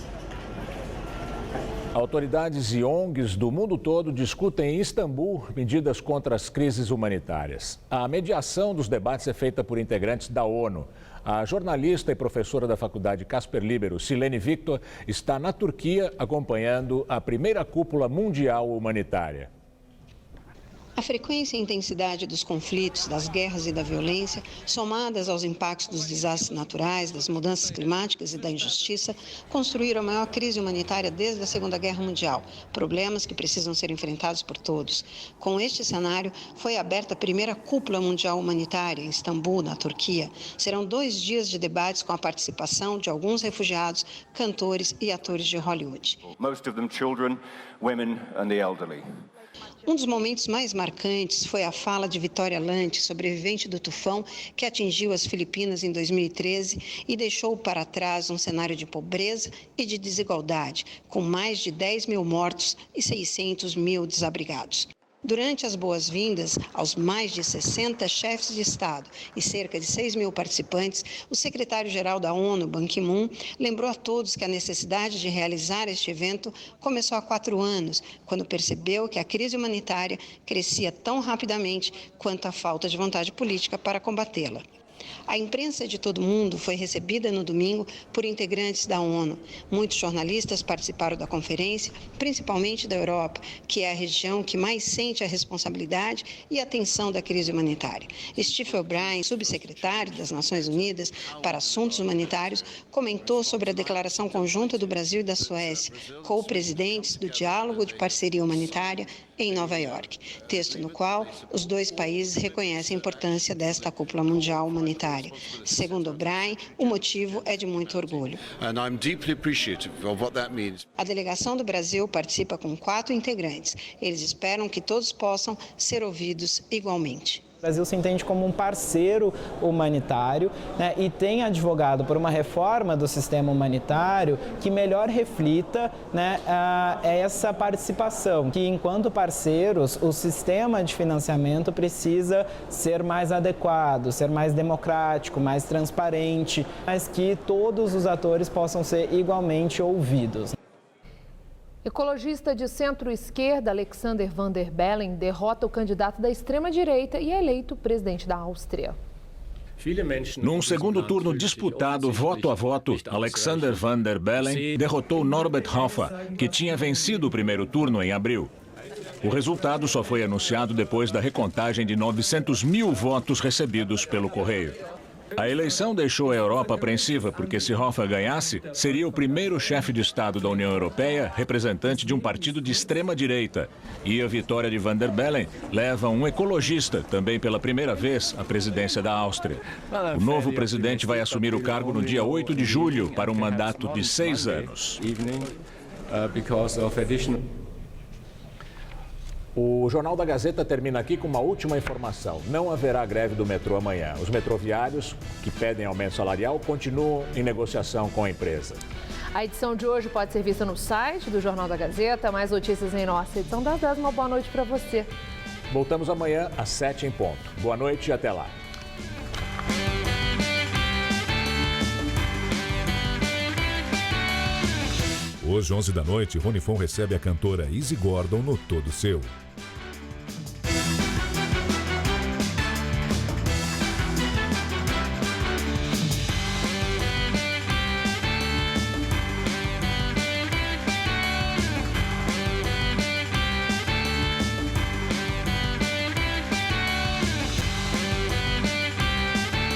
Autoridades e ONGs do mundo todo discutem em Istambul medidas contra as crises humanitárias. A mediação dos debates é feita por integrantes da ONU. A jornalista e professora da Faculdade Casper Libero, Silene Victor, está na Turquia acompanhando a primeira cúpula mundial humanitária. A frequência e intensidade dos conflitos, das guerras e da violência, somadas aos impactos dos desastres naturais, das mudanças climáticas e da injustiça, construíram a maior crise humanitária desde a Segunda Guerra Mundial, problemas que precisam ser enfrentados por todos. Com este cenário, foi aberta a primeira cúpula mundial humanitária em Istambul, na Turquia. Serão 2 dias de debates com a participação de alguns refugiados, cantores e atores de Hollywood. Most of them children, women and the elderly. Um dos momentos mais marcantes foi a fala de Vitória Lante, sobrevivente do tufão que atingiu as Filipinas em 2013 e deixou para trás um cenário de pobreza e de desigualdade, com mais de 10 mil mortos e 600 mil desabrigados. Durante as boas-vindas aos mais de 60 chefes de Estado e cerca de 6 mil participantes, o secretário-geral da ONU, Ban Ki-moon, lembrou a todos que a necessidade de realizar este evento começou há 4 anos, quando percebeu que a crise humanitária crescia tão rapidamente quanto a falta de vontade política para combatê-la. A imprensa de todo o mundo foi recebida no domingo por integrantes da ONU. Muitos jornalistas participaram da conferência, principalmente da Europa, que é a região que mais sente a responsabilidade e a tensão da crise humanitária. Steve O'Brien, subsecretário das Nações Unidas para Assuntos Humanitários, comentou sobre a declaração conjunta do Brasil e da Suécia, co-presidentes do Diálogo de Parceria Humanitária em Nova York, texto no qual os dois países reconhecem a importância desta cúpula mundial humanitária. Segundo O'Brien, o motivo é de muito orgulho. A delegação do Brasil participa com 4 integrantes. Eles esperam que todos possam ser ouvidos igualmente. O Brasil se entende como um parceiro humanitário, né, e tem advogado por uma reforma do sistema humanitário que melhor reflita, né, essa participação, que enquanto parceiros o sistema de financiamento precisa ser mais adequado, ser mais democrático, mais transparente, mas que todos os atores possam ser igualmente ouvidos. Ecologista de centro-esquerda, Alexander Van der Bellen, derrota o candidato da extrema-direita e é eleito presidente da Áustria. Num segundo turno disputado voto a voto, Alexander Van der Bellen derrotou Norbert Hofer, que tinha vencido o primeiro turno em abril. O resultado só foi anunciado depois da recontagem de 900 mil votos recebidos pelo correio. A eleição deixou a Europa apreensiva, porque se Hofer ganhasse, seria o primeiro chefe de Estado da União Europeia representante de um partido de extrema-direita. E a vitória de Van der Bellen leva um ecologista, também pela primeira vez, à presidência da Áustria. O novo presidente vai assumir o cargo no dia 8 de julho, para um mandato de 6 anos. O Jornal da Gazeta termina aqui com uma última informação. Não haverá greve do metrô amanhã. Os metroviários que pedem aumento salarial continuam em negociação com a empresa. A edição de hoje pode ser vista no site do Jornal da Gazeta. Mais notícias em nossa edição das 10. Uma boa noite para você. Voltamos amanhã às 7 em ponto. Boa noite e até lá. Hoje, 11 da noite, Rony Fon recebe a cantora Izzy Gordon no Todo Seu.